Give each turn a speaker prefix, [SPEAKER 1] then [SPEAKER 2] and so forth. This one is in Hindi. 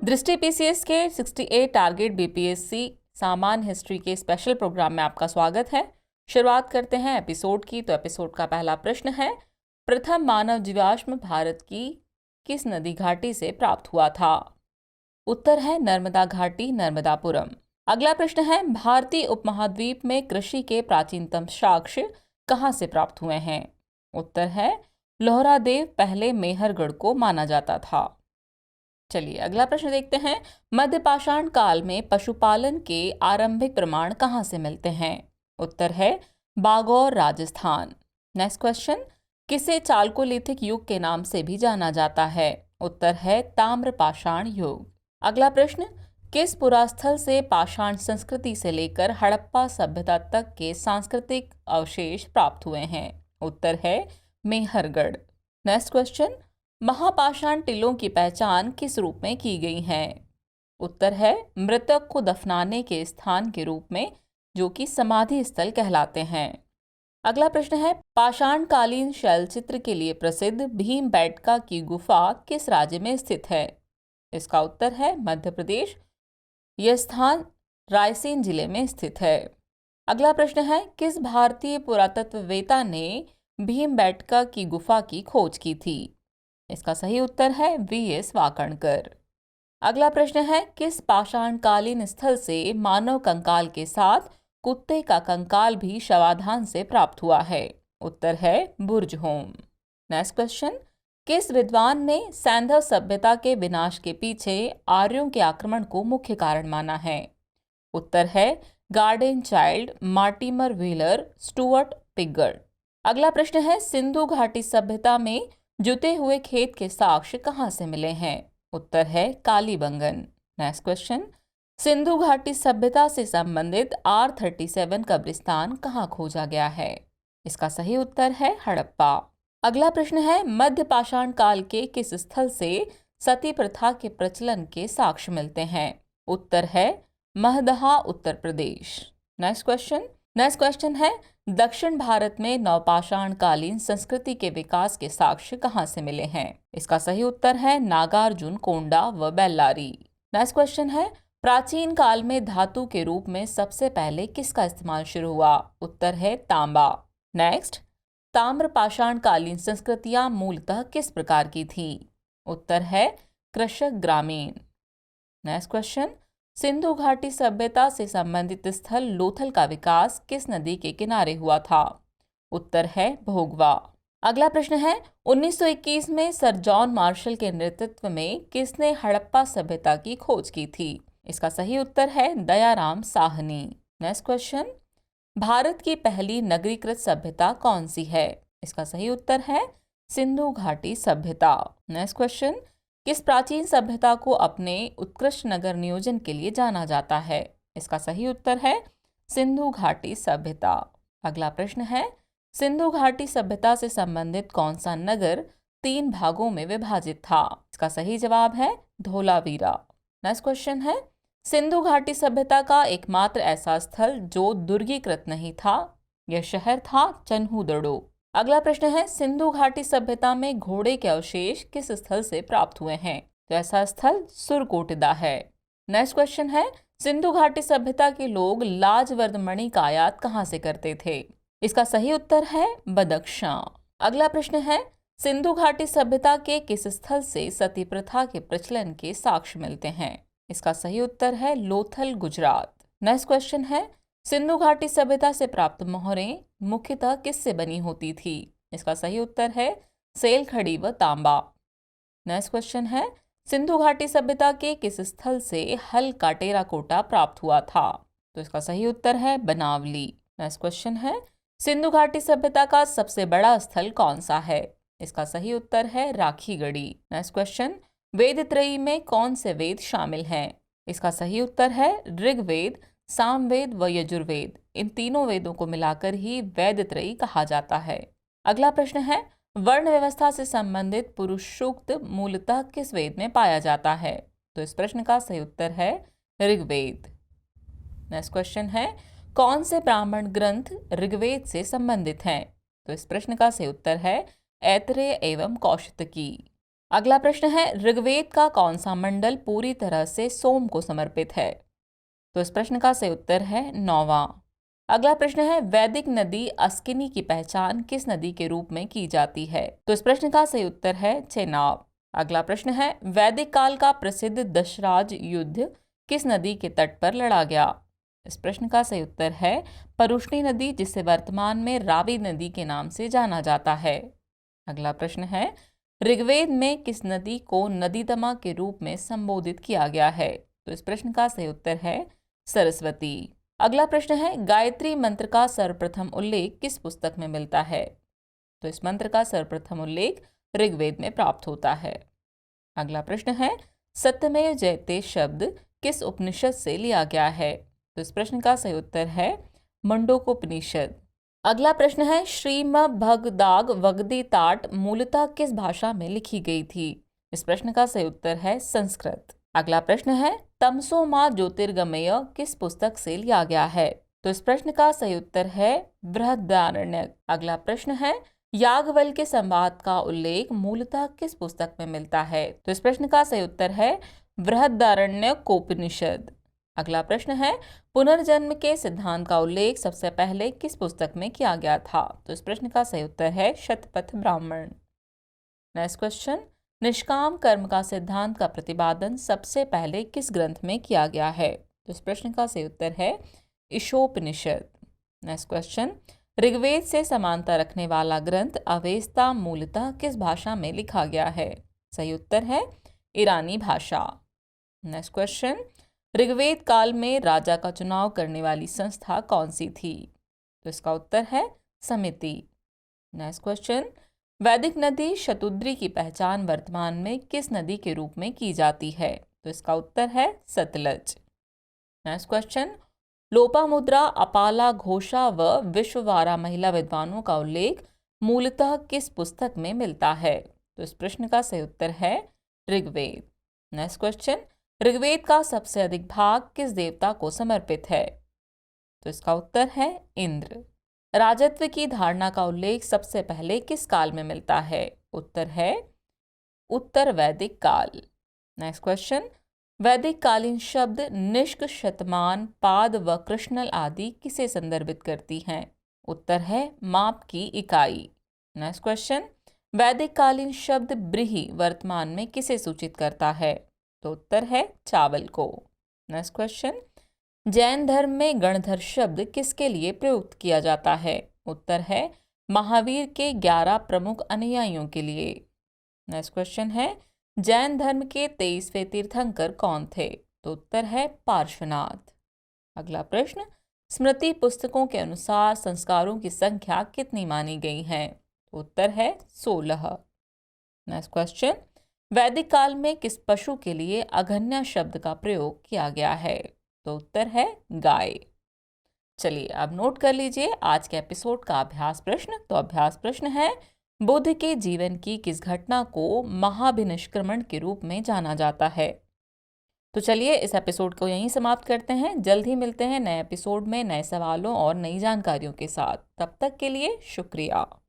[SPEAKER 1] दृष्टि पीसीएस के 68 टारगेट बीपीएससी सामान्य हिस्ट्री के स्पेशल प्रोग्राम में आपका स्वागत है। शुरुआत करते हैं एपिसोड की। तो एपिसोड का पहला प्रश्न है, प्रथम मानव जीवाश्म भारत की किस नदी घाटी से प्राप्त हुआ था? उत्तर है नर्मदा घाटी, नर्मदापुरम। अगला प्रश्न है, भारतीय उपमहाद्वीप में कृषि के प्राचीनतम साक्ष्य कहाँ से प्राप्त हुए हैं? उत्तर है लोहरादेव पहले मेहरगढ़ को माना जाता था। चलिए अगला प्रश्न देखते हैं, मध्यपाषाण काल में पशुपालन के आरंभिक प्रमाण कहाँ से मिलते हैं? उत्तर है बागौर, राजस्थान। नेक्स्ट क्वेश्चन, किसे चालकोलिथिक युग के नाम से भी जाना जाता है? उत्तर है ताम्रपाषाण युग। अगला प्रश्न, किस पुरास्थल से पाषाण संस्कृति से लेकर हड़प्पा सभ्यता तक के सांस्कृतिक अवशेष प्राप्त हुए हैं? उत्तर है मेहरगढ़। नेक्स्ट क्वेश्चन, महापाषाण टीलों की पहचान किस रूप में की गई है? उत्तर है मृतक को दफनाने के स्थान के रूप में, जो कि समाधि स्थल कहलाते हैं। अगला प्रश्न है, पाषाणकालीन शैलचित्र के लिए प्रसिद्ध भीमबेटका की गुफा किस राज्य में स्थित है? इसका उत्तर है मध्य प्रदेश। यह स्थान रायसेन जिले में स्थित है। अगला प्रश्न है, किस भारतीय पुरातत्ववेत्ता ने भीमबेटका की गुफा की खोज की थी? इसका सही उत्तर है वीएस वाकणकर। अगला प्रश्न है, किस पाषाणकालीन स्थल से मानव कंकाल के साथ कुत्ते का कंकाल भी शवाधान से प्राप्त हुआ है? उत्तर है बुर्जहोम। नेक्स्ट क्वेश्चन, किस विद्वान ने सैंधव सभ्यता के विनाश के पीछे आर्यों के आक्रमण को मुख्य कारण माना है? उत्तर है Gordon Childe, Mortimer Wheeler, Stuart Piggott. अगला प्रश्न है, सिंधु घाटी सभ्यता में जुते हुए खेत के साक्ष्य कहाँ से मिले हैं? उत्तर है कालीबंगन। नेक्स्ट क्वेश्चन, सिंधु घाटी सभ्यता से संबंधित R37 कब्रिस्तान कहाँ खोजा गया है? इसका सही उत्तर है हड़प्पा। अगला प्रश्न है, मध्य पाषाण काल के किस स्थल से सती प्रथा के प्रचलन के साक्ष्य मिलते हैं? उत्तर है महदहा, उत्तर प्रदेश। नेक्स्ट क्वेश्चन है, दक्षिण भारत में नवपाषाणकालीन संस्कृति के विकास के साक्ष्य कहाँ से मिले हैं? इसका सही उत्तर है नागार्जुन कोंडा व बेल्लारी। नेक्स्ट क्वेश्चन है, प्राचीन काल में धातु के रूप में सबसे पहले किसका इस्तेमाल शुरू हुआ? उत्तर है तांबा। नेक्स्ट, ताम्रपाषाणकालीन संस्कृतियां मूलतः किस प्रकार की थी? उत्तर है कृषक ग्रामीण। नेक्स्ट क्वेश्चन, सिंधु घाटी सभ्यता से संबंधित स्थल लोथल का विकास किस नदी के किनारे हुआ था? उत्तर है भोगवा। अगला प्रश्न है, 1921 में सर जॉन मार्शल के नेतृत्व में किसने हड़प्पा सभ्यता की खोज की थी? इसका सही उत्तर है दयाराम साहनी। नेक्स्ट क्वेश्चन, भारत की पहली नगरीकृत सभ्यता कौन सी है? इसका सही उत्तर है सिंधु घाटी सभ्यता। नेक्स्ट क्वेश्चन, किस प्राचीन सभ्यता को अपने उत्कृष्ट नगर नियोजन के लिए जाना जाता है? इसका सही उत्तर है सिंधु घाटी सभ्यता। अगला प्रश्न है, सिंधु घाटी सभ्यता से संबंधित कौन सा नगर 3 भागों में विभाजित था? इसका सही जवाब है धोलावीरा। नेक्स्ट क्वेश्चन है, सिंधु घाटी सभ्यता का एकमात्र ऐसा स्थल जो दुर्गीकृत नहीं था, यह शहर था चन्हूदड़ो। अगला प्रश्न है, सिंधु घाटी सभ्यता में घोड़े के अवशेष किस स्थल से प्राप्त हुए हैं? तो ऐसा स्थल सुरकोटिदा है। नेक्स्ट क्वेश्चन है, सिंधु घाटी सभ्यता के लोग लाजवर्दमणि का आयात कहाँ से करते थे? इसका सही उत्तर है बदख्शां। अगला प्रश्न है, सिंधु घाटी सभ्यता के किस स्थल से सती प्रथा के प्रचलन के साक्ष्य मिलते हैं? इसका सही उत्तर है लोथल, गुजरात। नेक्स्ट क्वेश्चन है, सिंधु घाटी सभ्यता से प्राप्त मोहरें मुख्यतः किससे बनी होती थी? इसका सही उत्तर है सेल खड़ी व तांबा। नेक्स्ट क्वेश्चन है, सिंधु घाटी सभ्यता के किस स्थल से हल का टेराकोटा प्राप्त हुआ था? तो इसका सही उत्तर है बनावली। नेक्स्ट क्वेश्चन है, सिंधु घाटी सभ्यता का सबसे बड़ा स्थल कौन सा है? इसका सही उत्तर है राखीगढ़ी। नेक्स्ट क्वेश्चन, वेदत्रयी में कौन से वेद शामिल हैं? इसका सही उत्तर है ऋग्वेद, सामवेद व यजुर्वेद। इन तीनों वेदों को मिलाकर ही वेदत्रयी कहा जाता है। अगला प्रश्न है, वर्ण व्यवस्था से संबंधित पुरुष सूक्त मूलतः किस वेद में पाया जाता है? तो इस प्रश्न का सही उत्तर है ऋग्वेद। नेक्स्ट क्वेश्चन है, कौन से ब्राह्मण ग्रंथ ऋग्वेद से संबंधित हैं? तो इस प्रश्न का सही उत्तर है ऐतरेय एवं कौशितकी। अगला प्रश्न है, ऋग्वेद का कौन सा मंडल पूरी तरह से सोम को समर्पित है? तो इस प्रश्न का सही उत्तर है 9वां। अगला प्रश्न है, वैदिक नदी अस्किनी की पहचान किस नदी के रूप में की जाती है? तो इस प्रश्न का सही उत्तर है चेनाब। अगला प्रश्न है, वैदिक काल का प्रसिद्ध दशराज युद्ध किस नदी के तट पर लड़ा गया? इस प्रश्न का सही उत्तर है परुष्णी नदी, जिसे वर्तमान में रावी नदी के नाम से जाना जाता है। अगला प्रश्न है, ऋग्वेद में किस नदी को नदीतमा के रूप में संबोधित किया गया है? तो इस प्रश्न का सही उत्तर है सरस्वती। अगला प्रश्न है, गायत्री मंत्र का सर्वप्रथम उल्लेख किस पुस्तक में मिलता है? तो इस मंत्र का सर्वप्रथम उल्लेख ऋग्वेद में प्राप्त होता है। अगला प्रश्न है, सत्यमेव जयते शब्द किस उपनिषद से लिया गया है? तो इस प्रश्न का सही उत्तर है मुंडकोपनिषद। अगला प्रश्न है, श्रीमद्भगवद्गीता वगदी ताट मूलतः किस भाषा में लिखी गई थी? इस प्रश्न का सही उत्तर है संस्कृत। अगला प्रश्न है, तमसो मा ज्योतिर्गमय किस पुस्तक से लिया गया है? तो इस प्रश्न का सही उत्तर है बृहदारण्यक। अगला प्रश्न है, याज्ञवल्क्य के संवाद का उल्लेख मूलतः किस पुस्तक में मिलता है? तो इस प्रश्न का सही उत्तर है बृहदारण्यकोपनिषद। अगला प्रश्न है, पुनर्जन्म के सिद्धांत का उल्लेख सबसे पहले किस पुस्तक में किया गया था? तो इस प्रश्न का सही उत्तर है शतपथ ब्राह्मण। नेक्स्ट क्वेश्चन, निष्काम कर्म का सिद्धांत का प्रतिपादन सबसे पहले किस ग्रंथ में किया गया है? तो इस प्रश्न का सही उत्तर है ईशोपनिषद। नेक्स्ट क्वेश्चन, ऋग्वेद से समानता रखने वाला ग्रंथ अवेस्ता मूलतः किस भाषा में लिखा गया है? सही उत्तर है ईरानी भाषा। नेक्स्ट क्वेश्चन, ऋग्वेद काल में राजा का चुनाव करने वाली संस्था कौन सी थी? तो इसका उत्तर है समिति। नेक्स्ट क्वेश्चन, वैदिक नदी शतुद्री की पहचान वर्तमान में किस नदी के रूप में की जाती है? तो इसका उत्तर है सतलज। नेक्स्ट क्वेश्चन, लोपामुद्रा, अपाला घोषा व विश्ववारा महिला विद्वानों का उल्लेख मूलतः किस पुस्तक में मिलता है? तो इस प्रश्न का सही उत्तर है ऋग्वेद। नेक्स्ट क्वेश्चन, ऋग्वेद का सबसे अधिक भाग किस देवता को समर्पित है? तो इसका उत्तर है इंद्र। राजत्व की धारणा का उल्लेख सबसे पहले किस काल में मिलता है? उत्तर है उत्तर वैदिक काल। नेक्स्ट क्वेश्चन, वैदिक कालीन शब्द निष्क, शतमान, पाद व कृष्णल आदि किसे संदर्भित करती हैं? उत्तर है माप की इकाई। नेक्स्ट क्वेश्चन, वैदिक कालीन शब्द ब्रीहि वर्तमान में किसे सूचित करता है? तो उत्तर है चावल को। नेक्स्ट क्वेश्चन, जैन धर्म में गणधर शब्द किसके लिए प्रयुक्त किया जाता है? उत्तर है महावीर के 11 प्रमुख अनुयायियों के लिए। नेक्स्ट क्वेश्चन है, जैन धर्म के 23वें तीर्थंकर कौन थे? तो उत्तर है पार्श्वनाथ। अगला प्रश्न, स्मृति पुस्तकों के अनुसार संस्कारों की संख्या कितनी मानी गई है? तो उत्तर है 16। नेक्स्ट क्वेश्चन, वैदिक काल में किस पशु के लिए अघन्या शब्द का प्रयोग किया गया है? तो उत्तर है गाय। चलिए अब नोट कर लीजिए आज के एपिसोड का अभ्यास प्रश्न। तो अभ्यास प्रश्न है, बुद्ध के जीवन की किस घटना को महाभिनिष्क्रमण के रूप में जाना जाता है? तो चलिए इस एपिसोड को यहीं समाप्त करते हैं। जल्द ही मिलते हैं नए एपिसोड में नए सवालों और नई जानकारियों के साथ। तब तक के लिए शुक्रिया।